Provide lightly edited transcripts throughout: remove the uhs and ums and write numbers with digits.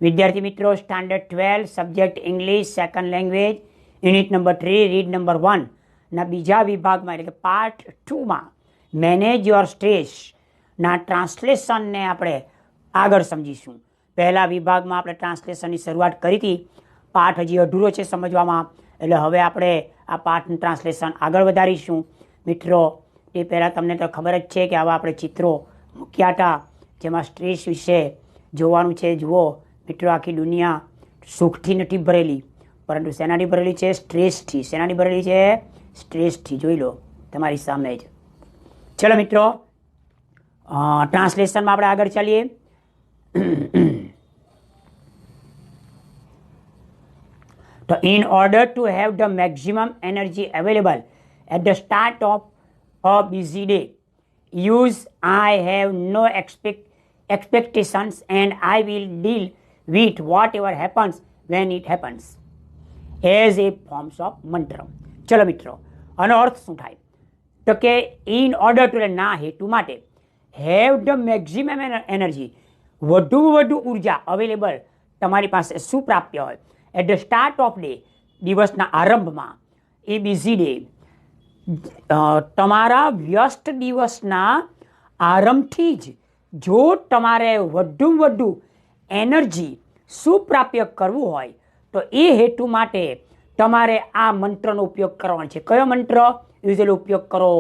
વિદ્યાર્થી મિત્રો, standard 12 subject English second language unit number 3 read number 1 ના બીજા વિભાગમાં એટલે કે પાર્ટ 2માં મેનેજ યોર સ્ટ્રેસના ટ્રાન્સલેશનને આપણે આગળ સમજીશું. પહેલા વિભાગમાં આપણે ટ્રાન્સલેશનની શરૂઆત કરી હતી. પાઠ હજી અધૂરો છે સમજવામાં, એટલે હવે આપણે આ પાઠનું ટ્રાન્સલેશન આગળ વધારીશું. મિત્રો, તે પહેલાં તમને તો ખબર જ છે કે આવા આપણે ચિત્રો મૂક્યા હતા જેમાં સ્ટ્રેસ વિશે જોવાનું છે. જુઓ મિત્રો, આખી દુનિયા સુખથી નથી ભરેલી, પરંતુ શેનાથી ભરેલી છે? સ્ટ્રેસથી. શેનાથી ભરેલી છે? સ્ટ્રેસથી. જોઈ લો તમારી સામે જ. ચલો મિત્રો, ટ્રાન્સલેશનમાં આપણે આગળ ચાલીએ. તો in order to have the maximum energy available at the start of a busy day, use I have no expectations and I will deal with whatever happens when it happens as a forms of mantra. ચલો મિત્રો, આનો અર્થ શું થાય? તો કે in order to, ના હેતુ માટે, હેવ ધ મેક્સિમમ એનર્જી, વધુ ઉર્જા અવેલેબલ તમારી પાસે શું પ્રાપ્ય હોય at the start of day, દિવસના આરંભમાં. એ બિઝી ડે, તમારા વ્યસ્ત દિવસના આરંભથી જ જો તમારે વધુ એનર્જી સુપ્રાપ્ય કરવું હોય તો એ હેતુ માટે તમારે આ મંત્રનો ઉપયોગ કરવાનો છે. કયો મંત્ર યુઝલી ઉપયોગ કરો?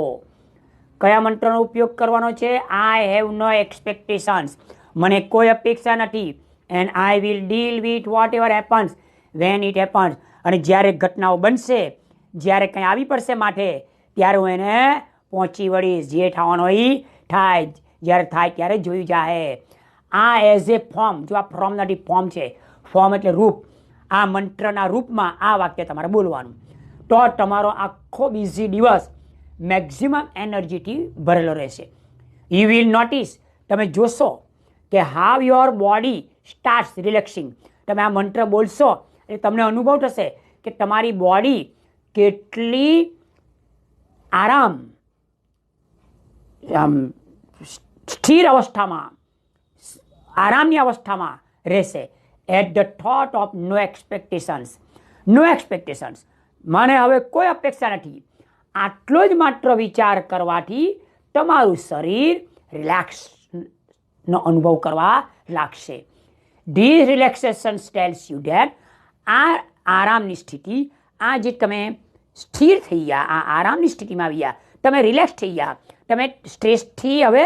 કયા મંત્રનો ઉપયોગ કરવાનો છે? આઈ હેવ નો એક્સપેક્ટેશન્સ, મને કોઈ અપેક્ષા નથી. And I will deal with what ever happens when it happens, અને જ્યારે ઘટનાઓ બનશે, જ્યારે કંઈ આવી પડશે માથે, ત્યારે હું એને પહોંચી વળીશ. જે થવાનો એ થાય, જ્યારે થાય ત્યારે જોઈ જાય. આ એઝ એ ફોર્મ, જો આ ફોર્મ નથી, ફોર્મ છે. ફોર્મ એટલે રૂપ. આ મંત્રના રૂપમાં આ વાક્ય તમારે બોલવાનું, તો તમારો આખો બિઝી દિવસ મેક્સિમમ એનર્જીથી ભરેલો રહેશે. યુ વિલ નોટિસ, તમે જોશો કે હાવ યોર બોડી સ્ટાર્ટ્સ રિલેક્સિંગ. તમે આ મંત્ર બોલશો એટલે તમને અનુભવ થશે કે તમારી બોડી કેટલી સ્થિર અવસ્થામાં, આરામની અવસ્થામાં રહેશે. At the thought of no expectations. No expectations, મને હવે કોઈ અપેક્ષા નથી. આટલો જ માત્ર વિચાર કરવાથી તમારું શરીર રિલેક્સનો અનુભવ કરવા લાગશે. This relaxation tells you that, આ આરામની સ્થિતિ, આ જે તમે સ્થિર થઈ ગયા, આ આરામની સ્થિતિમાં આવી ગયા, તમે રિલેક્સ થઈ ગયા, તમે સ્ટ્રેસથી હવે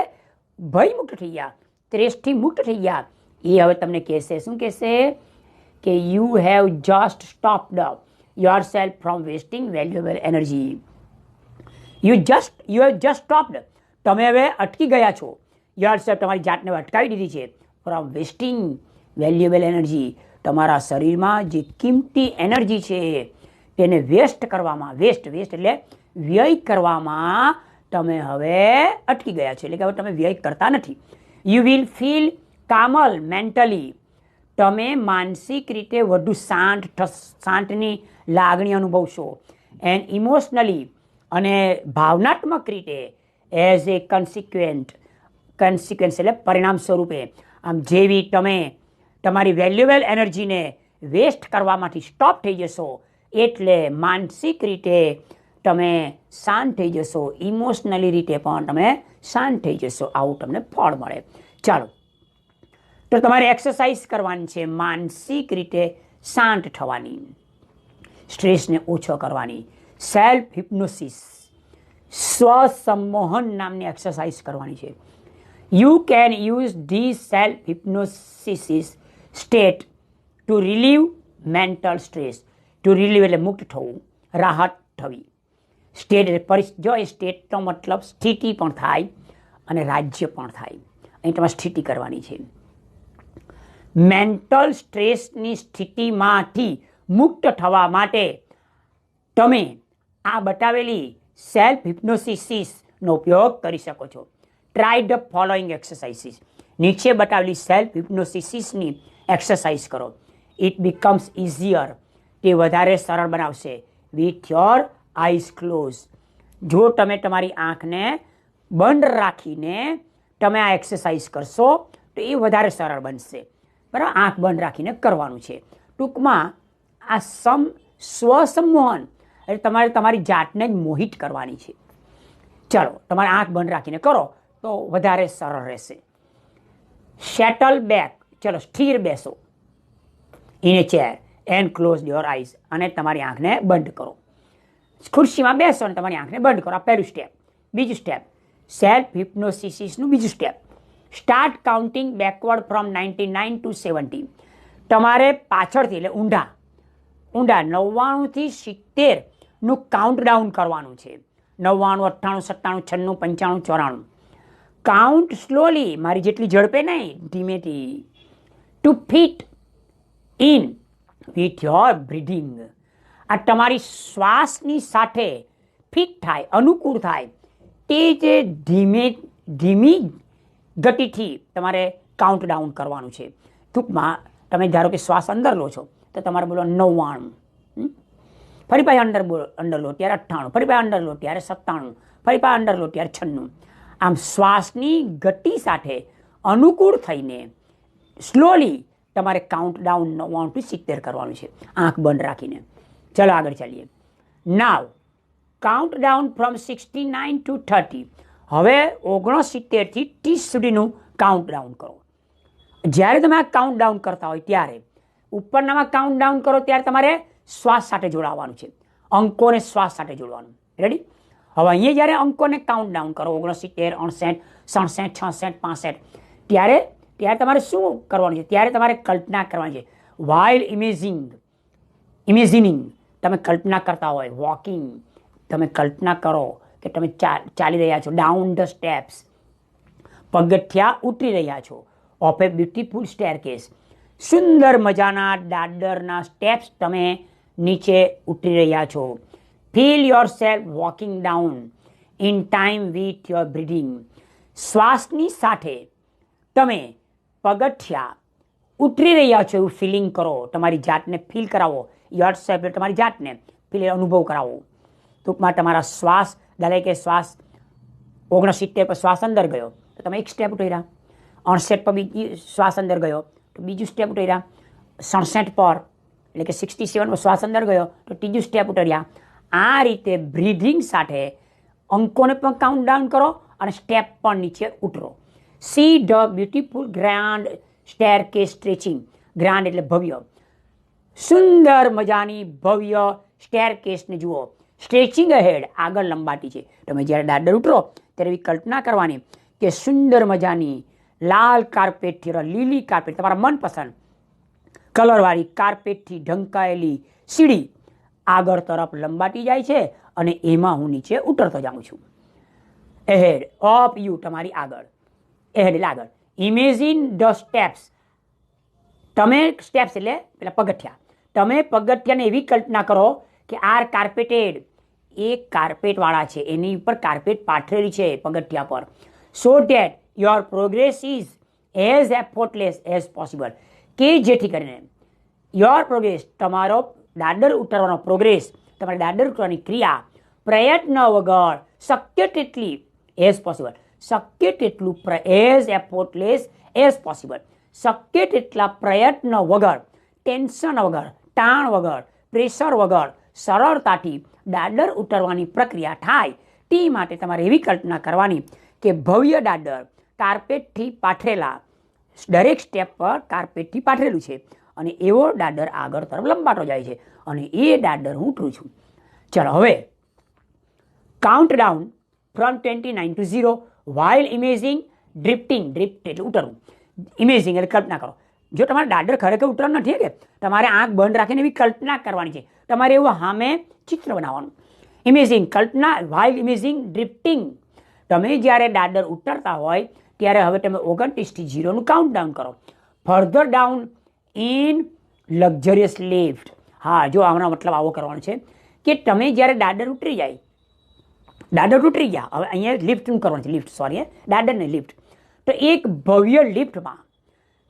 ભયમુક્ત થઈ ગયા, સ્ટ્રેસથી મુક્ત થઈ ગયા. એ હવે તમને કહેશે, શું કહેશે? કે you have just stopped your self from wasting valuable energy. You have just stopped, તમે હવે અટકી ગયા છો. યોર સેલ્ફ, તમારી જાતને અટકાવી દીધી છે. ફ્રોમ વેસ્ટિંગ વેલ્યુએબલ એનર્જી, તમારા શરીરમાં જે કિંમતી એનર્જી છે તેને વેસ્ટ કરવામાં, વેસ્ટ એટલે વ્યય કરવામાં તમે હવે અટકી ગયા છો. એટલે કે હવે તમે વ્યય કરતા નથી. You will feel Kamal mentally, તમે માનસિક રીતે વધુ શાંતની લાગણી અનુભવશો. એન્ડ ઇમોશનલી, અને ભાવનાત્મક રીતે એઝ એ કન્સિક્વન્સ એટલે પરિણામ સ્વરૂપે. આમ જેવી તમે તમારી વેલ્યુએબલ એનર્જીને વેસ્ટ કરવામાંથી સ્ટોપ થઈ જશો, એટલે માનસિક રીતે તમે શાંત થઈ જશો, ઇમોશનલી રીતે પણ તમે શાંત થઈ જશો. આવું તમને ફળ મળે. ચાલો, તો તમારે એક્સરસાઇઝ કરવાની છે માનસિક રીતે શાંત થવાની, સ્ટ્રેસને ઓછો કરવાની. સેલ્ફ હિપ્નોસિસ, સ્વસંમોહન નામની એક્સરસાઇઝ કરવાની છે. You can use the self hypnosis state to relieve mental stress. To relieve એટલે મુક્ત થવું, રાહત થવી. સ્ટેટ એટલે જો એ સ્ટેટનો મતલબ સ્થિતિ પણ થાય અને રાજ્ય પણ થાય. અહીં તમારે સ્થિતિ કરવાની છે. મેન્ટલ સ્ટ્રેસની સ્થિતિમાંથી મુક્ત થવા માટે તમે આ બતાવેલી સેલ્ફ હિપ્નોસિસનો ઉપયોગ કરી શકો છો. Try the following exercises. નીચે બતાવેલી સેલ્ફ હિપ્નોસિસની એક્સરસાઇઝ કરો. ઇટ બીકમ્સ ઇઝીયર, તે વધારે સરળ બનાવશે. વિથ યોર આઈઝ ક્લોઝ, જો તમે તમારી આંખને બંધ રાખીને તમે આ એક્સરસાઇઝ કરશો તો એ વધારે સરળ બનશે. બરાબર, આંખ બંધ રાખીને કરવાનું છે. ટૂંકમાં આ સ્વસંમોહન એટલે તમારે તમારી જાતને જ મોહિત કરવાની છે. ચલો, તમારે આંખ બંધ રાખીને કરો તો વધારે સરળ રહેશે. સેટલ બેક, ચલો સ્થિર બેસો in a chair and close your eyes, અને તમારી આંખને બંધ કરો. ખુરશીમાં બેસો અને તમારી આંખને બંધ કરો. આ પહેલું સ્ટેપ. બીજું સ્ટેપ, સેલ્ફ હિપ્નોસિસનું બીજું step, start counting backward from 99 to 70. તમારે પાછળથી એટલે ઊંડા 99 થી 70નું કાઉન્ટ ડાઉન કરવાનું છે. 99, 98, 97, 96, 95, 94. કાઉન્ટ સ્લોલી, મારી જેટલી ઝડપે નહીં, ધીમેથી. To fit in with your breathing. આ તમારી શ્વાસની સાથે ફિટ થાય, અનુકૂળ થાય તે જે ધીમી ગતિથી તમારે કાઉન્ટ ડાઉન કરવાનું છે. ટૂંકમાં તમે ધારો કે શ્વાસ અંદર લો છો તો તમારે બોલો 99, ફરી પાછી અંદર લો ત્યારે 98, ફરી પાછી અંદર લો ત્યારે 97, ફરી પાછી અંદર લો ત્યારે 96. આમ શ્વાસની ગતિ સાથે અનુકૂળ થઈને સ્લોલી તમારે કાઉન્ટ ડાઉન 99 થી 70 કરવાનું છે, આંખ બંધ રાખીને. ચલો આગળ ચાલીએ. નાવ કાઉન્ટ ડાઉન ફ્રોમ 69 to 30. હવે 69 થી 30 સુધીનું કાઉન્ટ ડાઉન કરો. જ્યારે તમે આ કાઉન્ટ ડાઉન કરતા હોય ત્યારે ઉપરનામાં કાઉન્ટ ડાઉન કરો ત્યારે તમારે શ્વાસ સાથે જોડાવાનું છે, અંકોને શ્વાસ સાથે જોડવાનું. રેડી? હવે અહીંયા જ્યારે અંકોને કાઉન્ટ ડાઉન કરો 69, 68, 67, 66, 65, ત્યારે તમારે શું કરવાનું છે? ત્યારે તમારે કલ્પના કરવાની છે. વાઇલ ઇમેઝિનિંગ તમે કલ્પના કરતા હોય, વોકિંગ તમે કલ્પના કરો કે તમે ચાલી રહ્યા છો, ડાઉન ધ સ્ટેપ્સ પગથિયા ઉતરી રહ્યા છો, ઓફ એ બ્યુટીફુલ સ્ટેરકેસ સુંદર મજાના દાદરના સ્ટેપ્સ તમે નીચે ઉતરી રહ્યા છો. Feel your self walking down in time with your breathing. શ્વાસની સાથે તમે પગથિયા ઉતરી રહ્યા છો એવું ફિલિંગ કરો, તમારી જાતને ફીલ કરાવો. યોર સેલ્ફ એટલે તમારી જાતને ફીલ અનુભવ કરાવો. ટૂંકમાં તમારા શ્વાસ, ધારે કે શ્વાસ 69 પર શ્વાસ અંદર ગયો તો તમે એક સ્ટેપ ઉતર્યા, 68 પર બીજી શ્વાસ અંદર ગયો તો બીજું સ્ટેપ ઉતર્યા, 67 પર એટલે કે 67 પર શ્વાસ અંદર ગયો તો ત્રીજું સ્ટેપ ઉતર્યા. આ રીતે બ્રીધિંગ સાથે અંકોને પણ કાઉન્ટ ડાઉન કરો અને સ્ટેપ પણ નીચે ઉતરો. See the beautiful grand staircase stretching. Grand એટલે ભવ્ય, સુંદર મજાની ભવ્ય સ્ટેરકેસને જુઓ. સ્ટ્રેચિંગ અહેડ, આગળ લંબાટી છે. તમે જ્યારે દાદર ઉતરો ત્યારે એવી કલ્પના કરવાની કે સુંદર મજાની લાલ કાર્પેટથી, લીલી કાર્પેટ, તમારા મનપસંદ કલરવાળી કાર્પેટથી ઢંકાયેલી સીડી આગળ તરફ લંબાટી જાય છે અને એમાં હું નીચે ઉતરતો જાઉં છું. એહેડ ઓફ યુ, તમારી આગળ. એહેડ એટલે આગળ. Imagine the steps. તમે સ્ટેપ્સ એટલે પેલા પગથિયા, તમે પગથિયાને એવી કલ્પના કરો કે આર કાર્પેટેડ, એ કાર્પેટવાળા છે, એની ઉપર કાર્પેટ પાથરેલી છે પગથિયા પર. So that your progress is as effortless as possible. કે જેથી કરીને યોર પ્રોગ્રેસ, તમારો દાદર ઉતરવાનો પ્રોગ્રેસ, તમારી દાદર ઉતરવાની ક્રિયા પ્રયત્ન વગર શક્ય તેટલી એઝ પોસિબલ, શક્ય તેટલું એઝ એફોર્ટલેસ એઝ પોસિબલ, શક્ય તેટલા પ્રયત્ન વગર, ટેન્શન વગર, તાણ વગર, પ્રેશર વગર સરળતાથી દાદર ઉતરવાની પ્રક્રિયા થાય તે માટે તમારે એવી કલ્પના કરવાની કે ભવ્ય દાદર કાર્પેટથી પાથરેલા, દરેક સ્ટેપ પર કાર્પેટથી પાથરેલું છે અને એવો દાદર આગળ તરફ લંબાતો જાય છે અને એ દાદર હું ઉતરું છું. ચલો હવે count down from 29 to 0 while imaging ડ્રિફ્ટિંગ. Drift એટલે ઉતરવું, ઇમેજિંગ એટલે કલ્પના કરો. જો તમારે દાદર ખરેખર ઉતરવાનું નથી કે તમારે આંખ બંધ રાખીને એવી કલ્પના કરવાની છે, તમારે એવું સામે ચિત્ર બનાવવાનું. ઇમેજિંગ, કલ્પના, વાઇલ ઇમેજિંગ ડ્રિફ્ટિંગ. તમે જ્યારે દાદર ઉતરતા હોય ત્યારે હવે તમે 29 થી 0નું કાઉન્ટ ડાઉન કરો. Further down in luxurious lift. હા, જો આનો મતલબ આવો કરવાનો છે કે તમે જ્યારે દાદર ઉતરી જાય, દાદર ઉતરી ગયા, હવે અહીંયા લિફ્ટનું કરવાનું છે, લિફ્ટ સોરી દાદરને લિફ્ટ. તો એક ભવ્ય લિફ્ટમાં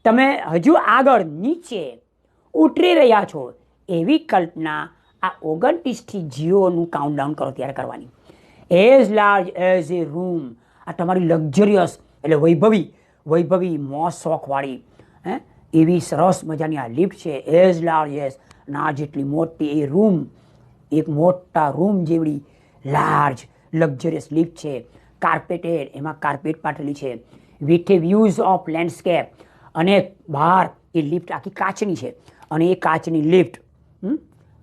તમે હજુ આગળ નીચે ઉતરી રહ્યા છો એવી કલ્પના આ 29 થી 0નું કાઉન્ટ ડાઉન કરો ત્યારે કરવાની. As large as a room. આ તમારી લક્ઝરિયસ એટલે વૈભવી મોજ શોખવાળી એવી સરસ મજાની આ લિફ્ટ છે, એઝ લાર્જ એઝ, ના જેટલી મોટી એ રૂમ, એક મોટા રૂમ જેવડી લાર્જ લક્ઝરિયસ લિફ્ટ છે, કાર્પેટેડ, એમાં કાર્પેટ પાથરેલી છે, with a views of landscape, અને બહાર એ લિફ્ટ આખી કાચની છે, અને એ કાચની લિફ્ટ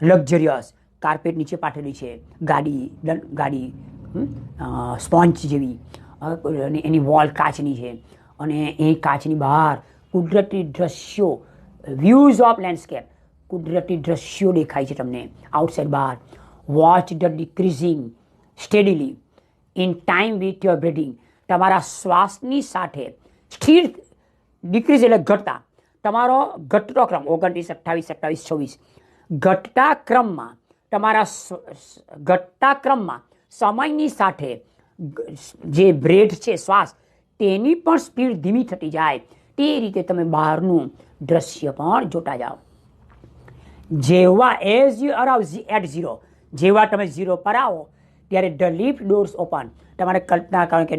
લક્ઝરિયસ કાર્પેટ નીચે પાથરેલી છે, ગાડી સ્પોન્જ જેવી, અને એની વોલ કાચની છે, અને એ કાચની બહાર કુદરતી દ્રશ્યો, વ્યૂઝ ઓફ લેન્ડસ્કેપ, કુદરતી દ્રશ્યો દેખાય છે તમને આઉટસાઇડ બહાર. Watch the decreasing steadily in time with your breathing, તમારા શ્વાસની સાથે સ્થિર, ડિક્રીઝ એટલે ઘટતા, તમારો ઘટતો ક્રમ 29, 28, 27, 26, ઘટતા ક્રમમાં, તમારા ઘટતા ક્રમમાં સમયની સાથે જે બ્રેથ છે શ્વાસ, તેની પણ સ્પીડ ધીમી થતી જાય, તે રીતે તમે બહારનું દ્રશ્ય પણ જોતા જાઓ. જેવા as you arrive at zero, જેવા તમે ઝીરો પર આવો ત્યારે ધ લિફ્ટ ડોર્સ ઓપન, તમારે કલ્પના કરો કે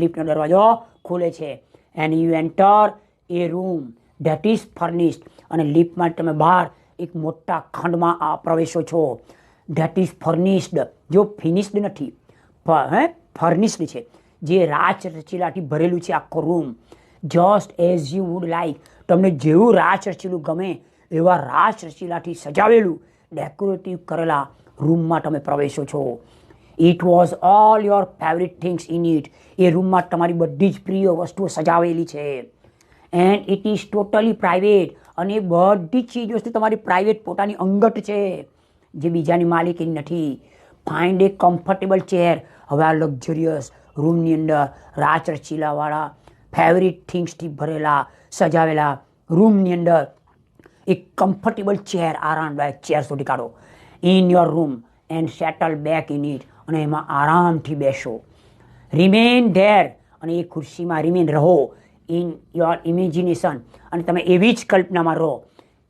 લિફ્ટનો દરવાજો ખુલે છે, and you enter A room that is furnished, અને લિફ્ટમાં તમે બહાર એક મોટા ખંડમાં પ્રવેશો છો. ધેટ ઇઝ ફર્નિશ્ડ, જો ફિનિશ્ડ નથી, ફર્નિશ્ડ છે, જે રાચ રચીલાથી ભરેલું છે આખો room. Just as you would like, તમને જેવું રાચ રચીલું ગમે એવા રાચ રચીલાથી સજાવેલું ડેકોરેટિવ કરેલા રૂમમાં તમે પ્રવેશો છો. It was all your favourite things in it, એ રૂમમાં તમારી બધી જ પ્રિય વસ્તુઓ સજાવેલી છે. And it is totally private, અને બધી જ ચીજ વસ્તુ તમારી પ્રાઇવેટ પોતાની અંગત છે, જે બીજાની માલિકીની નથી. ફાઇન્ડ એ કમ્ફર્ટેબલ ચેર, હવે આ લક્ઝરિયસ રૂમની અંદર રાચ રચીલાવાળા ફેવરિટ થિંગ્સથી ભરેલા સજાવેલા રૂમની અંદર એક કમ્ફર્ટેબલ ચેર, આરામદાયક ચેર શોધી કાઢો in your room and settle back in it, અને એમાં આરામથી બેસો. રિમેન ધેર, અને એ ખુરશીમાં રિમેન રહો ઇન યોર ઇમેજિનેશન, અને તમે એવી જ કલ્પનામાં રહો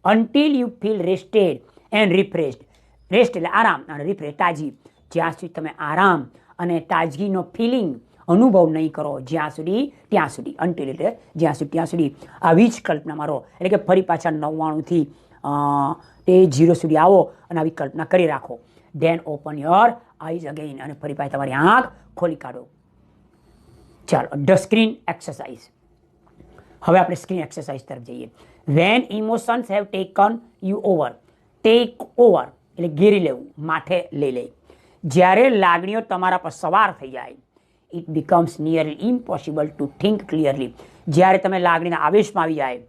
until you feel rested and refreshed. Rest એટલે આરામ, અને રિફ્રેશ તાજી, જ્યાં સુધી તમે આરામ અને તાજગીનો ફિલિંગ અનુભવ નહીં કરો ત્યાં સુધી, અન્ટિલ એટલે જ્યાં સુધી ત્યાં સુધી આવી જ કલ્પનામાં રહો. એટલે કે ફરી પાછા 99થી તે 0 સુધી આવો અને આવી કલ્પના કરી રાખો. Then open your eyes again, અને ફરી પાછી તમારી આંખ ખોલી કાઢો. ચાલો, ધ સ્ક્રીન એક્સરસાઇઝ. હવે આપણે સ્ક્રીન એક્સરસાઇઝ તરફ જઈએ. When emotions have taken you over, take over એટલે ઘેરી લેવું, માથે લઈ લે. જ્યારે લાગણીઓ તમારા પર સવાર થઈ જાય, it becomes nearly impossible two think clearly. જ્યારે તમે લાગણીના આવેશમાં આવી જાય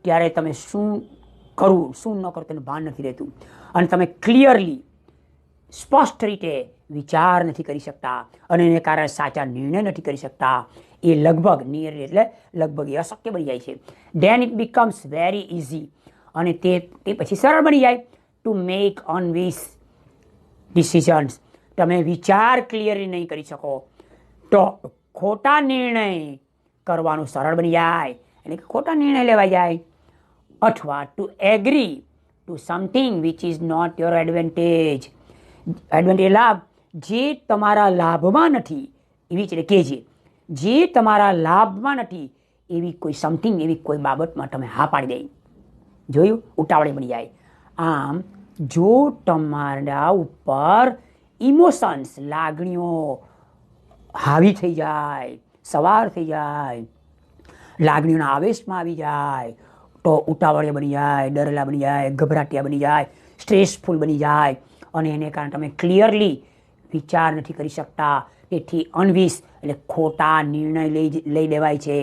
ત્યારે તમે શું કરવું શું ન કરવું તેનું ભાન નથી રહેતું, અને તમે ક્લિયરલી સ્પષ્ટ રીતે વિચાર નથી કરી શકતા, અને એને કારણે સાચા નિર્ણય નથી કરી શકતા. એ લગભગ નિયરલી એટલે લગભગ એ અશક્ય બની જાય છે. Then it becomes very easy, અને તે પછી સરળ બની જાય ટુ મેક અનવિશ ડિસિઝન્સ. તમે વિચાર ક્લિયરલી નહીં કરી શકો તો ખોટા નિર્ણય કરવાનું સરળ બની જાય, એટલે કે ખોટા નિર્ણય લેવાઈ જાય. અથવા to agree to something which is not your advantage. Advantage લાભ, જે તમારા લાભમાં નથી એવી જ કે જે તમારા લાભમાં નથી એવી કોઈ સમથિંગ, એવી કોઈ બાબતમાં તમે હા પાડી દઈ. જોયું, ઉતાવળે બની જાય. આમ જો તમારા ઉપર ઇમોશન્સ, લાગણીઓ હાવી થઈ જાય, સવાર થઈ જાય, લાગણીઓના આવેશમાં આવી જાય, તો ઉતાવળે બની જાય, ડરેલા બની જાય, ગભરાટિયા બની જાય, સ્ટ્રેસફુલ બની જાય, અને એને કારણે તમે ક્લિયરલી વિચાર નથી કરી શકતા. તેથી અનવિશ એટલે ખોટા નિર્ણય લઈ લેવાય છે,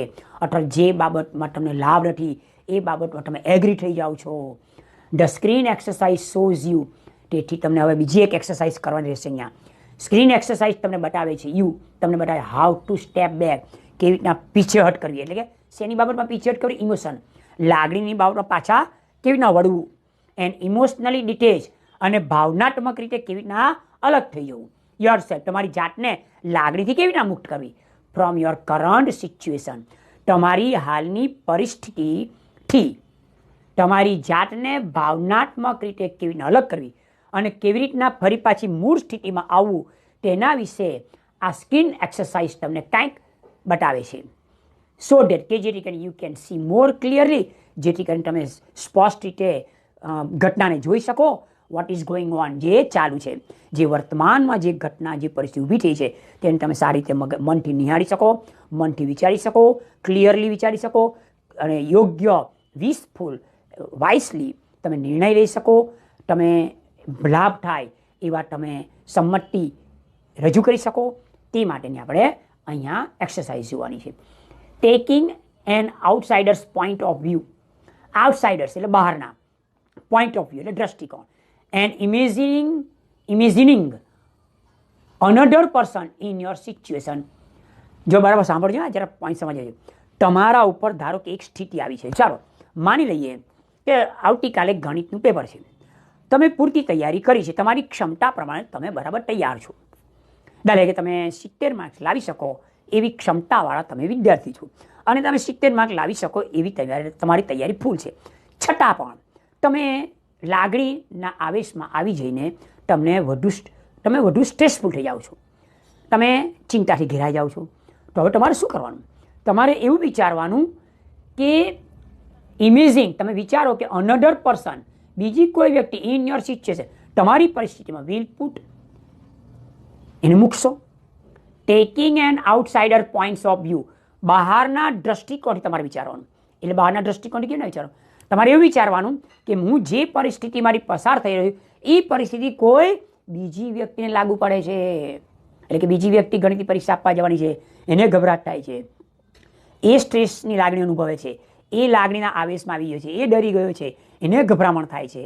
અથવા જે બાબતમાં તમને લાભ નથી એ બાબતમાં તમે એગ્રી થઈ જાઓ છો. The screen exercise shows you, તેથી તમને હવે બીજી એક એક્સરસાઇઝ કરવાની રહેશે. અહીંયા સ્ક્રીન એક્સરસાઇઝ તમને બતાવે છે, તમને બતાવે હાઉ ટુ સ્ટેપ બેક, કેવી રીતના પીછેહટ કરવી, એટલે કે શેની બાબતમાં પીછેહટ કરવી, ઇમોશન, લાગણીની બાબતમાં પાછા કેવી રીતના વળવું, એન્ડ ઇમોશનલી ડિટેચ, અને ભાવનાત્મક રીતે કેવી રીતના અલગ થઈ જવું. યોર સેલ્ફ, તમારી જાતને લાગણીથી કેવી રીતના મુક્ત કરવી, ફ્રોમ યોર કરંટ સિચ્યુએશન, તમારી હાલની પરિસ્થિતિથી તમારી જાતને ભાવનાત્મક રીતે કેવી રીતના અલગ કરવી, અને કેવી રીતના ફરી પાછી મૂળ સ્થિતિમાં આવવું, તેના વિશે આ સ્ક્રીન એક્સરસાઇઝ તમને કંઈક બતાવે છે. સો ડેટ કે જેથી કરીને you can see more clearly, જેથી કરીને તમે સ્પષ્ટ રીતે ઘટનાને જોઈ શકો. વોટ ઇઝ ગોઈંગ ઓન, જે ચાલુ છે, જે વર્તમાનમાં જે ઘટના, જે પરિસ્થિતિ ઊભી થઈ છે તેને તમે સારી રીતે મનથી નિહાળી શકો, મનથી વિચારી શકો, ક્લિયરલી વિચારી શકો અને યોગ્ય વીસફુલ વાઇસલી તમે નિર્ણય લઈ શકો. તમે લાભ થાય એવા તમે સંમતિ રજૂ કરી શકો. તે માટેની આપણે અહીંયા એક્સરસાઇઝ જોવાની છે. Taking an outsider's point of view, outsider's એટલે બહારના, પોઈન્ટ ઓફ વ્યૂ એટલે દ્રષ્ટિકોણ, and imagining another person in your situation. જો બરાબર સાંભળજો ને, જરા પોઈન્ટ સમજજો. તમારા ઉપર ધારો કે એક સ્થિતિ આવી છે, ચાલો માની લઈએ કે આવતીકાલે ગણિતનું પેપર છે, તમે પૂરતી તૈયારી કરી છે, તમારી ક્ષમતા પ્રમાણે તમે બરાબર તૈયાર છો. દાખલા કે તમે 70 માર્ક્સ લાવી શકો એવી ક્ષમતાવાળા તમે વિદ્યાર્થી છો અને તમે 70 માર્ક લાવી શકો એવી તમારી તૈયારી ફૂલ છે. છતાં પણ તમે લાગણીના આવેશમાં આવી જઈને તમે વધુ સ્ટ્રેસફુલ થઈ જાઓ છો, તમે ચિંતાથી ઘેરાઈ જાઓ છો. તો હવે તમારે શું કરવાનું? તમારે એવું વિચારવાનું કે ઇમેજિંગ, તમે વિચારો કે અનધર પર્સન, બીજી કોઈ વ્યક્તિ ઇન યોર સિચ્યુએશન, તમારી પરિસ્થિતિમાં વિલ પુટ, એને મૂકશો. Taking an outsider points of view, બહારના દ્રષ્ટિકોણથી તમારે વિચારવાનું. એટલે બહારના દ્રષ્ટિકોણથી કેમ ના વિચારો? તમારે એવું વિચારવાનું કે હું જે પરિસ્થિતિ મારી પસાર થઈ રહ્યું એ પરિસ્થિતિ કોઈ બીજી વ્યક્તિને લાગુ પડે છે. એટલે કે બીજી વ્યક્તિ ગણિતની પરીક્ષા આપવા જવાની છે, એને ગભરાટ થાય છે, એ સ્ટ્રેસની લાગણી અનુભવે છે, એ લાગણીના આવેશમાં આવી ગયો છે, એ ડરી ગયો છે, એને ગભરામણ થાય છે,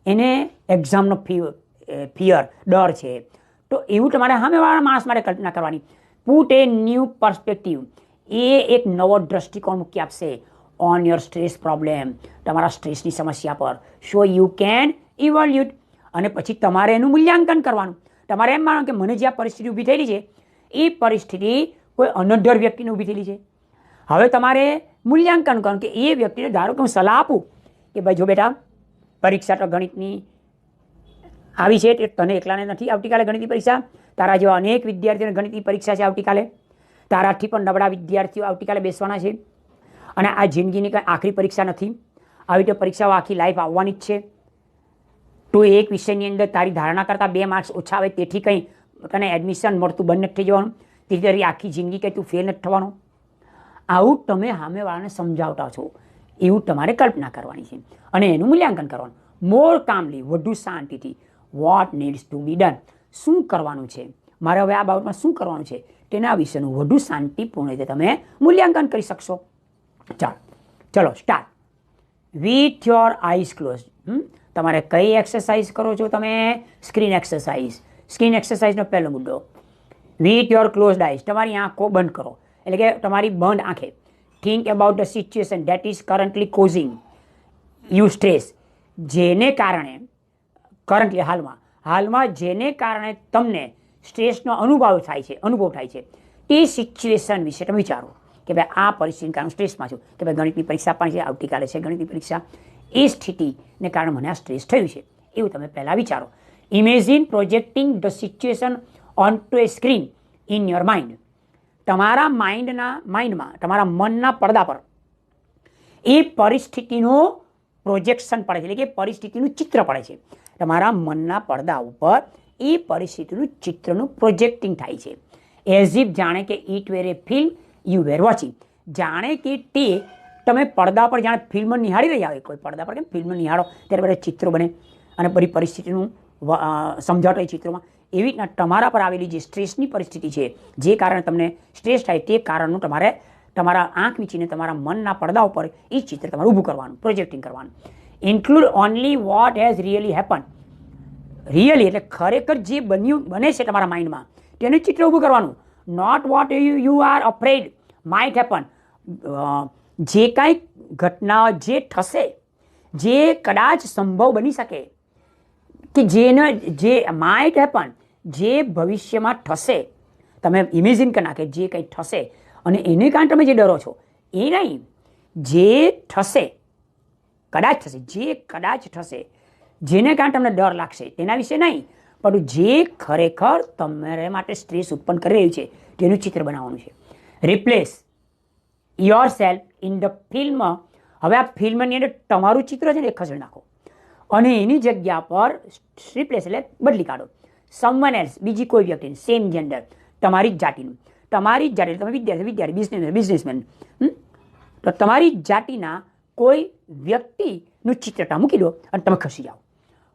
એને એક્ઝામનો ફિયર, ડર છે. તો એવું તમારે સામેવાળા માણસ માટે કલ્પના કરવાની. પુટ એ ન્યૂ પર્સપેક્ટિવ, એ એક નવો દ્રષ્ટિકોણ મૂકી આપશે ઓન યોર સ્ટ્રેસ પ્રોબ્લેમ, તમારા સ્ટ્રેસની સમસ્યા પર. સો યુ કેન ઇવોલ્યુટ, અને પછી તમારે એનું મૂલ્યાંકન કરવાનું. તમારે એમ માનો કે મને જે આ પરિસ્થિતિ ઊભી થયેલી છે એ પરિસ્થિતિ કોઈ અનધર વ્યક્તિને ઊભી થયેલી છે. હવે તમારે મૂલ્યાંકન કરવાનું કે એ વ્યક્તિને ધારો કે હું સલાહ આપું કે ભાઈ જો બેટા, પરીક્ષા તો ગણિતની આવી છે, તે તને એકલાને નથી આવતીકાલે ગણિતની પરીક્ષા, તારા જેવા અનેક વિદ્યાર્થીઓને ગણિતની પરીક્ષા છે આવતીકાલે, તારાથી પણ નબળા વિદ્યાર્થીઓ આવતીકાલે બેસવાના છે. અને આ જિંદગીની કંઈ આખરી પરીક્ષા નથી, આવી તો પરીક્ષાઓ આખી લાઈફ આવવાની જ છે. તો એક વિષયની અંદર તારી ધારણા કરતાં 2 માર્ક્સ ઓછા આવે તેથી કંઈ તને એડમિશન મળતું બંધ નથી થઈ જવાનું, તેથી તારી આખી જિંદગી કંઈ તું ફેલ નથી થવાનું. આવું તમે સામેવાળાને સમજાવતા છો એવું તમારે કલ્પના કરવાની છે અને એનું મૂલ્યાંકન કરવાનું. મોર કામલી, વધુ શાંતિથી. What needs to be done, શું કરવાનું છે મારે હવે આ બાબતમાં, શું કરવાનું છે તેના વિશેનું વધુ શાંતિપૂર્ણ રીતે તમે મૂલ્યાંકન કરી શકશો. ચલો start with your eyes close. તમારે કઈ એક્સરસાઇઝ કરો છો તમે? Screen exercise. સ્ક્રીન એક્સરસાઇઝનો પહેલો મુદ્દો, વિથ યોર ક્લોઝ આઈઝ, તમારી આંખો બંધ કરો, એટલે કે તમારી બંધ આંખે. Think about the situation that is currently causing you stress, જેને કારણે કરન્ટલી હાલમાં જેને કારણે તમને સ્ટ્રેસનો અનુભવ થાય છે તે સિચ્યુએશન વિશે તમે વિચારો કે ભાઈ આ પરિસ્થિતિને કારણે સ્ટ્રેસમાં છું, કે ભાઈ ગણિતની પરીક્ષા પણ છે, આવતીકાલે છે ગણિતની પરીક્ષા, એ સ્થિતિને કારણે મને આ સ્ટ્રેસ થયું છે એવું તમે પહેલાં વિચારો. Imagine projecting the situation on to a screen in your mind. તમારા માઇન્ડમાં, તમારા મનના પડદા પર એ પરિસ્થિતિનું પ્રોજેક્શન પડે છે, એટલે કે પરિસ્થિતિનું ચિત્ર પડે છે. તમારા મનના પડદા ઉપર એ પરિસ્થિતિનું ચિત્રનું પ્રોજેક્ટિંગ થાય છે. એઝ ઇફ, જાણે કે it were a film you were watching, જાણે કે તે તમે પડદા પર જાણે ફિલ્મ નિહાળી રહ્યા હોય. કોઈ પડદા પર કેમ ફિલ્મ નિહાળો ત્યારે બધા ચિત્રો બને અને બધી પરિસ્થિતિનું સમજાવટ હોય ચિત્રોમાં, એવી રીતના તમારા પર આવેલી જે સ્ટ્રેસની પરિસ્થિતિ છે, જે કારણે તમને સ્ટ્રેસ થાય તે કારણનું તમારે તમારા આંખ વીંચીને તમારા મનના પડદા ઉપર એ ચિત્ર તમારે ઊભું કરવાનું, પ્રોજેક્ટિંગ કરવાનું. Include only what has really happen, really એટલે ખરેખર જે બને છે તમારા માઇન્ડમાં તેનું ચિત્ર ઊભું કરવાનું. Not what you are afraid might happen, જે કાંઈ ઘટના જે થશે, જે કદાચ સંભવ બની શકે, કે જે માઇટ હેપન, જે ભવિષ્યમાં થશે, તમે ઇમેજિન કરી નાખે જે કંઈ થશે અને એને કારણે તમે જે ડરો છો એ નહીં, જે થશે, કદાચ થશે, જે કદાચ થશે, જેને કારણે તમને ડર લાગશે તેના વિશે નહીં, પણ જે ખરેખર તમારા માટે સ્ટ્રેસ ઉત્પન્ન કરી રહ્યું છે તેનું ચિત્ર બનાવવાનું છે. Replace your self in the film. હવે આ ફિલ્મની અંદર તમારું ચિત્ર છે ને એ ખસેડી નાખો અને એની જગ્યા પર રિપ્લેસ એટલે બદલી કાઢો સમવન એલ્સ, બીજી કોઈ વ્યક્તિ, સેમ જેન્ડર, તમારી જ જાતિનું, તમારી જ જાતિ, તમે વિદ્યાર્થી, બિઝનેસમેન, તો તમારી જ જાતિના કોઈ વ્યક્તિનું ચિત્રતા મૂકી દો અને તમે ખસી જાઓ.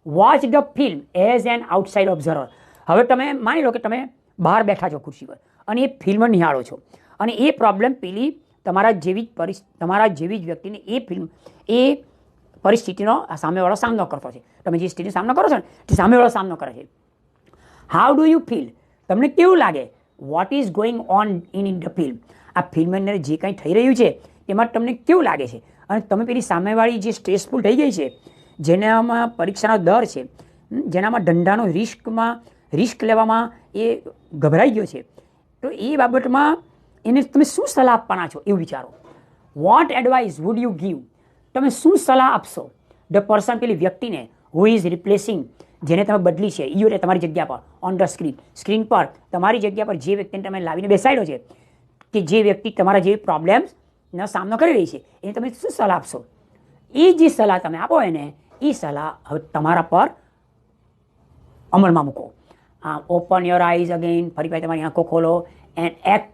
Watch the film as an outside observer. હવે તમે માની લો કે તમે બહાર બેઠા છો ખુરશી પર અને એ ફિલ્મ નિહાળો છો અને એ પ્રોબ્લેમ પેલી તમારા જેવી જ વ્યક્તિને એ ફિલ્મ એ પરિસ્થિતિનો સામેવાળો સામનો કરતો છે. તમે જે સ્થિતિનો સામનો કરો છો ને તે સામેવાળો સામનો કરે છે. How do you feel? તમને કેવું લાગે? What is going on in the film? આ ફિલ્મની અંદર જે કંઈ થઈ રહ્યું છે એમાં તમને કેવું લાગે છે? અને તમે પેલી સામેવાળી જે સ્ટ્રેસફુલ થઈ ગઈ છે, જેનામાં પરીક્ષાનો ડર છે, જેનામાં ધંધાનો રિસ્ક લેવામાં એ ગભરાઈ ગયો છે, તો એ બાબતમાં એને તમે શું સલાહ આપવાના છો એવું વિચારો. What advice would you give? તમે શું સલાહ આપશો ધ પર્સન, પેલી વ્યક્તિને, હુ ઇઝ રિપ્લેસિંગ, જેને તમે બદલી છે, યુ રે તમારી જગ્યા પર, ઓન ધ સ્ક્રીન પર તમારી જગ્યા પર જે વ્યક્તિને તમે લાવીને બેસાડ્યો છે, કે જે વ્યક્તિ તમારા જેવી પ્રોબ્લેમ્સનો સામનો કરી રહી છે, એને તમે શું સલાહ આપશો? એ જે સલાહ તમે આપો એને, એ સલાહ હવે તમારા પર અમલમાં મૂકો. ઓપન યોર આઈઝ અગેન, ફરી પાછી તમારી આંખો ખોલો એન્ડ એક્ટ,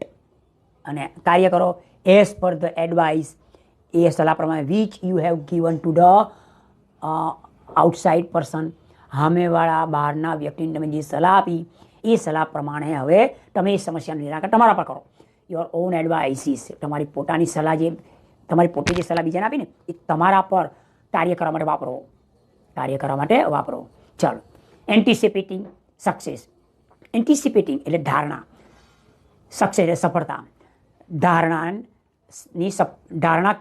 અને કાર્ય કરો એઝ પર ધ એડવાઇસ, એ સલાહ પ્રમાણે which you have given to the outside person. સામેવાળા બહારના વ્યક્તિને તમે જે સલાહ આપી એ સલાહ પ્રમાણે હવે તમે એ સમસ્યાનું નિરાકરણ તમારા પર કરો. યોર ઓન એડવાઇસીસ, તમારી પોતાની સલાહ, જે તમારી પોતે જે સલાહ બીજાને આપીને એ તમારા પર કાર્ય કરવા માટે વાપરો. ચાલો, એન્ટિસિપેટિંગ સક્સેસ. એન્ટિસિપેટિંગ એટલે ધારણા, સક્સેસ એટલે સફળતા. ધારણા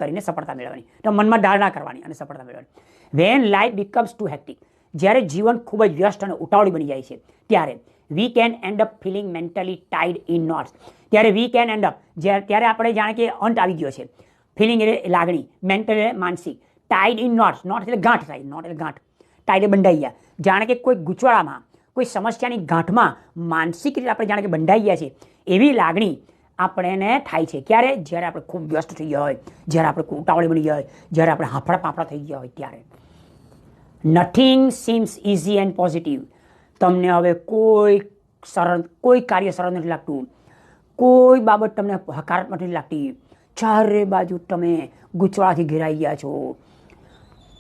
કરીને સફળતા મેળવવાની, તો મનમાં ધારણા કરવાની અને સફળતા મેળવવાની. When life becomes too hectic, જ્યારે જીવન ખૂબ જ વ્યસ્ત અને ઉતાવળી બની જાય છે, ત્યારે we can end up feeling mentally tied in knots. ત્યારે આપણે જાણે કે અંત આવી ગયો છે. ફિલિંગ એટલે લાગણી, મેન્ટલ એટલે માનસિક, ટાઈડ ઇન નોટ્સ, નોટ એટલે ગાંઠ થાય, નોટ એટલે ગાંઠ, ટાઈડ એટલે બંધાઈ ગયા. જાણે કે કોઈ ગૂંચવાડામાં, કોઈ સમસ્યાની ગાંઠમાં માનસિક રીતે આપણે જાણે કે બંધાઈ ગયા છે, એવી લાગણી આપણને થાય છે. ક્યારે? જ્યારે આપણે ખૂબ વ્યસ્ત થઈ ગયા હોય, જ્યારે આપણે ઉતાવળી બની ગયા હોય, જ્યારે આપણે હાંફળા પાપડા થઈ ગયા હોય ત્યારે. Nothing seems easy and positive. તમને હવે કોઈ કાર્ય સરળ નથી લાગતું, કોઈ બાબત તમને હકારાત્મક નથી લાગતી, ચારે બાજુ તમે ગૂંચવાડાથી ઘેરાઈ ગયા છો.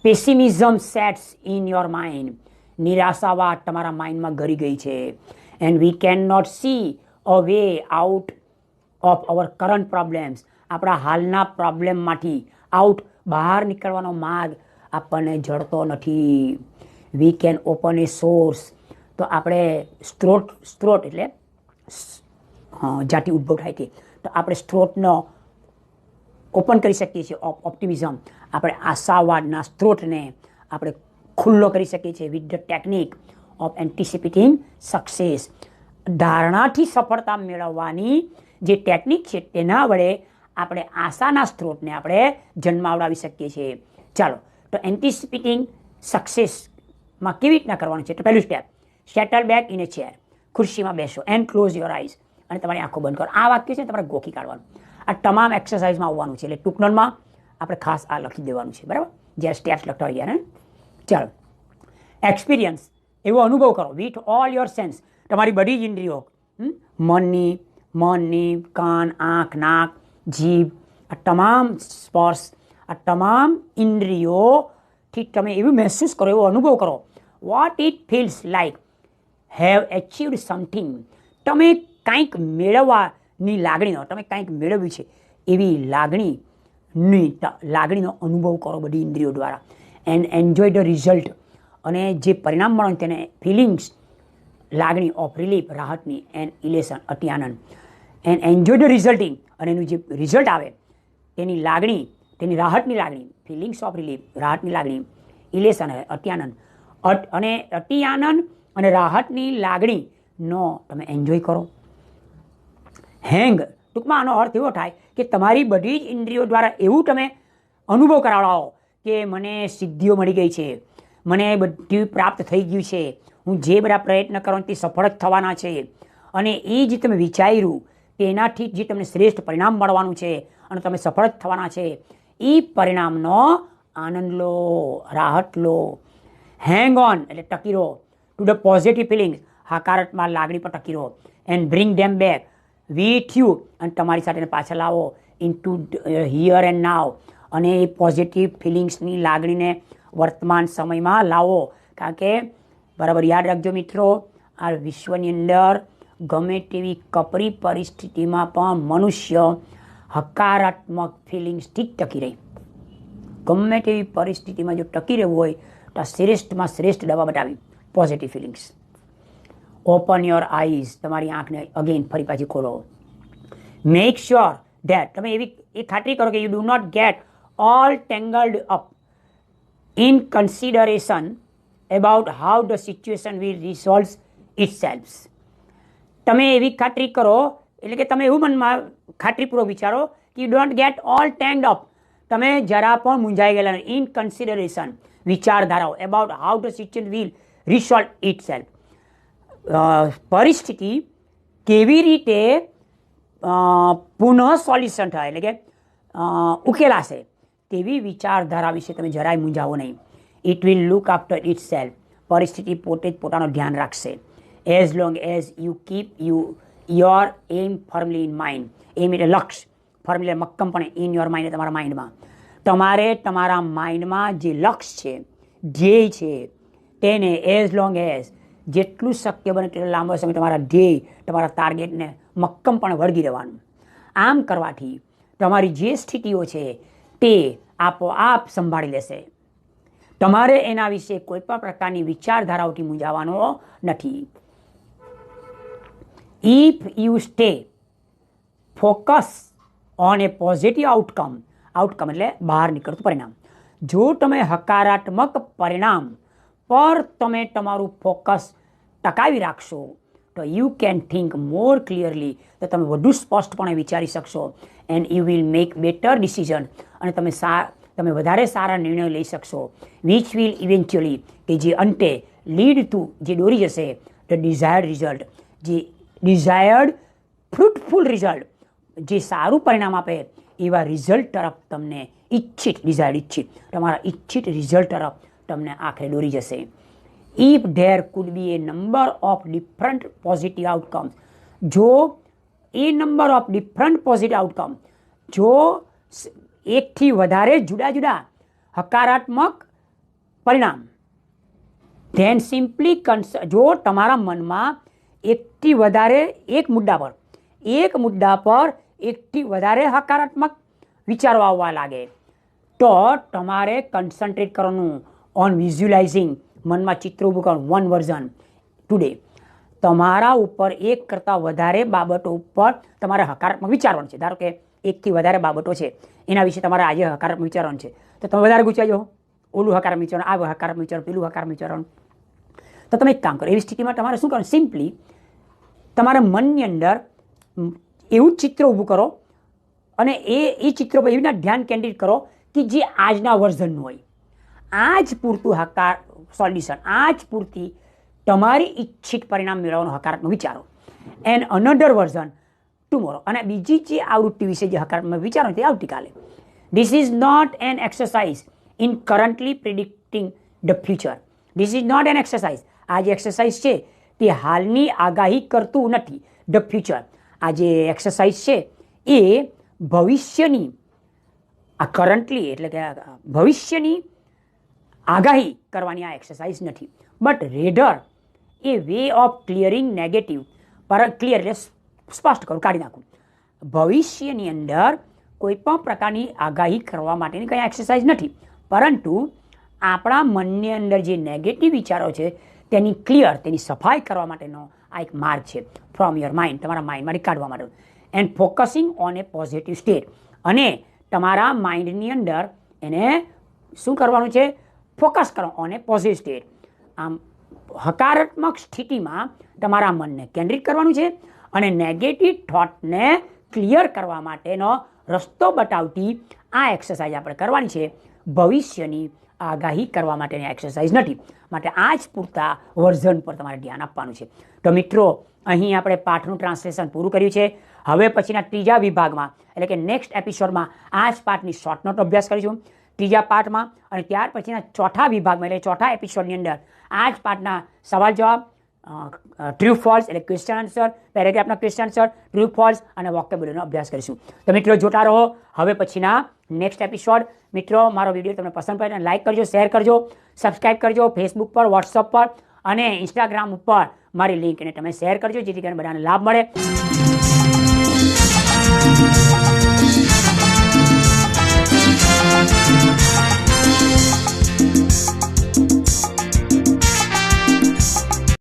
Pessimism sets in your mind, નિરાશાવાદ તમારા માઇન્ડમાં ગરી ગઈ છે. And we can not see a way out of our current problems, આપણા હાલના પ્રોબ્લેમમાંથી બહાર નીકળવાનો માર્ગ આપણને જડતો નથી. We can open a source, તો આપણે સ્ત્રોત એટલે જાતિ ઉદ્ભવ થાય છે, તો આપણે સ્ત્રોતનો ઓપન કરી શકીએ છીએ. ઓપ્ટિમિઝમ, આપણે આશાવાદના સ્ત્રોતને આપણે ખુલ્લો કરી શકીએ છીએ with the technique of anticipating success. ધારણાથી સફળતા મેળવવાની જે ટેકનિક છે તેના વડે આપણે આશાના સ્ત્રોતને આપણે જન્માવડાવી શકીએ છીએ. ચાલો, તો એન્ટિસિપેટિંગ સક્સેસમાં કેવી રીતના કરવાનું છે? તો પહેલું step, settle back in a chair, ખુરશીમાં બેસો એન્ડ ક્લોઝ યોર આઈઝ, અને તમારી આંખો બંધ કરો. આ વાક્ય છે તમારે ગોખી કાઢવાનું. આ તમામ એક્સરસાઇઝમાં આવવાનું છે, એટલે ટૂંકનોટમાં આપણે ખાસ આ લખી દેવાનું છે, બરાબર, જ્યારે સ્ટેપ્સ લખતા હોઈએ ને. ચાલો, એક્સપિરિયન્સ, એવો અનુભવ કરો વિથ ઓલ યોર સેન્સ, તમારી બધી જ ઇન્દ્રિયો, મનની, કાન, આંખ, નાક, જીભ, આ તમામ સ્પર્શ, આ તમામ ઇન્દ્રિયોથી તમે એવું મહેસૂસ કરો, એવો અનુભવ કરો. What it feels like have achieved something, તમે કંઈક મેળવવાની લાગણીનો, તમે કંઈક મેળવ્યું છે એવી લાગણીનો અનુભવ કરો બધી ઇન્દ્રિયો દ્વારા. એન્ડ એન્જોય ધ રિઝલ્ટ, અને જે પરિણામ મળે તેને ફિલિંગ્સ, લાગણી ઓફ રિલીફ, રાહતની, એન્ડ ઇલેશન, અતિ આનંદ. એન્ડ એન્જોય ધ રિઝલ્ટિંગ, અને એનું જે રિઝલ્ટ આવે તેની લાગણી, તેની રાહતની લાગણી, ફિલિંગ્સ ઓફ રિલીફ, રાહતની લાગણી, ઇલેશન અતિ આનંદ, અને અતિ આનંદ અને રાહતની લાગણીનો તમે એન્જોય કરો. હેંગ, ટૂંકમાં આનો અર્થ એવો થાય કે તમારી બધી જ ઇન્દ્રિયો દ્વારા એવું તમે અનુભવ કરાવડાવો કે મને સિદ્ધિઓ મળી ગઈ છે, મને બધું પ્રાપ્ત થઈ ગયું છે, હું જે બધા પ્રયત્ન કરવાનું તે સફળ જ થવાના છે, અને એ જે તમે વિચાર્યું તેનાથી જે તમને શ્રેષ્ઠ પરિણામ મળવાનું છે, અને તમે સફળ જ થવાના છે. એ પરિણામનો આનંદ લો, રાહત લો. હેંગ ઓન એટલે ટકી રહો ટુ ધ પોઝિટિવ ફિલિંગ્સ, હકારાત્મક લાગણી પર ટકી રહો. And bring them back with you, અને તમારી સાથે પાછા લાવો into here and now, અને એ પોઝિટિવ ફિલિંગ્સની લાગણીને વર્તમાન સમયમાં લાવો. કારણ કે બરાબર યાદ રાખજો મિત્રો, આ વિશ્વની અંદર ગમે તેવી કપરી પરિસ્થિતિમાં પણ મનુષ્ય હકારાત્મક ફિલિંગ્સથી જ ટકી રહે. ગમે તેવી પરિસ્થિતિમાં જો ટકી રહેવું હોય તો આ શ્રેષ્ઠમાં શ્રેષ્ઠ દવા બતાવી positive feelings. Open your eyes, તમારી આંખને અગેન ફરી પાછી ખોલો. મેક શ્યોર ધેટ, તમે એવી એ ખાતરી કરો કે you do not get all tangled up in consideration about how the situation will resolve itself. તમે એવી ખાતરી કરો, એટલે કે તમે એવું મનમાં ખાતરીપૂર્વક વિચારો કે you don't get all tangled up, તમે જરા પણ મૂંઝાઈ ગયેલા નહીં. ઇન કન્સિડરેશન, વિચારધારાઓ, about how the situation will resolve itself, પરિસ્થિતિ કેવી રીતે પુનઃ સોલ્યુશન થાય, એટલે કે ઉકેલાશે, તેવી વિચારધારા વિશે તમે જરાય મૂંઝાવો નહીં. It will look after itself, પરિસ્થિતિ પોતે જ પોતાનું ધ્યાન રાખશે. As long as you keep your aim firmly in mind. Aim એટલે લક્ષ્ય, ફર્મલી એટલે મક્કમપણે, ઇન યોર માઇન્ડ તમારા માઇન્ડમાં. તમારે તમારા માઇન્ડમાં જે લક્ષ્ય છે, ધ્યેય છે, તેને એઝ લોંગ એઝ જેટલું શક્ય બને તેટલો લાંબો સમય તમારા ધ્યેય, તમારા ટાર્ગેટને મક્કમપણે વળગી રહેવાનું. આમ કરવાથી તમારી જે સ્થિતિઓ છે તે આપોઆપ સંભાળી લેશે. તમારે એના વિશે કોઈ પણ પ્રકારની વિચારધારાઓથી મૂંઝાવાનો નથી. If you stay focus on A positive outcome, outcome એટલે બહાર નીકળતું પરિણામ. જો તમે હકારાત્મક પરિણામ પર તમે તમારું ફોકસ ટકાવી રાખશો તો you can think more clearly, તો તમે વધુ સ્પષ્ટપણે વિચારી શકશો. And you will make better decision, અને તમે વધારે સારા નિર્ણયો લઈ શકશો. વિચ વિલ ઇવેન્ચ્યુઅલી, કે જે અંતે લીડ ટુ, જે દોરી જશે ધ ડિઝાયર્ડ રિઝલ્ટ, જે ડિઝાયર્ડ ફ્રૂટફુલ રિઝલ્ટ, જે સારું પરિણામ આપે એવા રિઝલ્ટ તરફ તમને ઈચ્છિત, ડિઝાયર્ડ ઈચ્છિત, તમારા ઈચ્છિત રિઝલ્ટ તરફ તમને આખરે દોરી જશે. If there could be a number of different positive outcomes, જો a number of different positive outcome, જો એકથી વધારે જુદા જુદા હકારાત્મક પરિણામ, ધેન સિમ્પલી જો તમારા મનમાં એકથી વધારે એક મુદ્દા પર એકથી વધારે હકારાત્મક વિચારો આવવા લાગે તો તમારે કન્સન્ટ્રેટ કરવાનું ઓન વિઝ્યુલાઇઝિંગ, મનમાં ચિત્ર ઊભું કરવાનું. વન વર્ઝન ટુડે, તમારા ઉપર એક કરતાં વધારે બાબતો ઉપર તમારે હકારાત્મક વિચારવાનું છે. ધારો કે એકથી વધારે બાબતો છે, એના વિશે તમારે આજે હકારાત્મક વિચારવાનું છે, તો તમે વધારે ગુચાઈ જાઓ, ઓલું હકારાત્મક વિચારવાનું, આ હકારાત્મક વિચારવાનું, પેલું હકારાત્મક વિચારવાનું. તો તમે એક કામ કરો, એવી સ્થિતિમાં તમારે શું કરવાનું, સિમ્પલી તમારા મનની અંદર એવું ચિત્ર ઊભું કરો અને એ ચિત્ર પર એવી રીતના ધ્યાન કેન્દ્રિત કરો કે જે આજના વર્ઝનનું હોય. આ જ પૂરતું સોલ્યુશન, આ જ પૂરતી તમારી ઈચ્છિત પરિણામ મેળવવાનું હકારાત્મક વિચારો. એન્ડ અનધર વર્ઝન ટુમોરો, અને બીજી જે આવૃત્તિ વિશે જે હકારાત્મક વિચારો તે આવતીકાલે. This is not an exercise in currently predicting the future. This is not an exercise, આ જે એક્સરસાઇઝ છે તે હાલની આગાહી કરતું નથી. ધ ફ્યુચર, આ જે એક્સરસાઇઝ છે એ ભવિષ્યની, આ કરન્ટલી એટલે કે ભવિષ્યની આગાહી કરવાની આ એક્સરસાઇઝ નથી. But rather A way of clearing negative, પર ક્લિયર એટલે સ્પષ્ટ કરું, કાઢી નાખું. ભવિષ્યની અંદર કોઈ પણ પ્રકારની આગાહી કરવા માટેની કંઈ એક્સરસાઇઝ નથી, પરંતુ આપણા મનની અંદર જે નેગેટિવ વિચારો છે તેની ક્લિયર, તેની સફાઈ કરવા માટેનો આ એક માર્ગ છે. ફ્રોમ યોર માઇન્ડ, તમારા માઇન્ડમાંથી કાઢવા માટે. And focusing on A positive state, અને તમારા માઇન્ડની અંદર એને શું કરવાનું છે, ફોકસ કરો ઓન એ પોઝિટિવ સ્ટેટ. આમ હકારાત્મક સ્થિતિમાં તમારા મનને કેન્દ્રિત કરવાનું છે અને નેગેટિવ થોટને ક્લિયર કરવા માટેનો રસ્તો બતાવતી આ એક્સરસાઇઝ આપણે કરવાની છે. ભવિષ્યની આગાહી કરવા માટેની એક્સરસાઇઝ નથી. માટે આ જ પૂરતા વર્ઝન પર તમારે ધ્યાન આપવાનું છે. તો મિત્રો, અહીં આપણે પાઠનું ટ્રાન્સલેશન પૂરું કર્યું છે. હવે પછીના ત્રીજા વિભાગમાં એટલે કે નેક્સ્ટ એપિસોડમાં આ જ પાઠની શોર્ટ નોટ અભ્યાસ કરીશું ત્રીજા પાઠમાં, અને ત્યાર પછીના ચોથા વિભાગમાં એટલે ચોથા એપિસોડની અંદર આ જ પાઠના સવાલ જવાબ, ટ્રુ ફોલ્સ એટલે ક્વેશ્ચન આન્સર, પેરેગ્રાફના ક્વેશ્ચન આન્સર, ટ્રુ ફોલ્સ અને વોકેબ્યુલરીનો અભ્યાસ કરીશું. તો મિત્રો જોતા રહો હવે પછીના નેક્સ્ટ એપિસોડ. મિત્રો, મારો વિડીયો તમને પસંદ પડે તો લાઇક કરજો, શેર કરજો, સબસ્ક્રાઇબ કરજો. ફેસબુક પર, વોટ્સઅપ પર અને ઇન્સ્ટાગ્રામ ઉપર મારી લિંકને તમે શેર કરજો, જેથી કરીને બધાને લાભ મળે.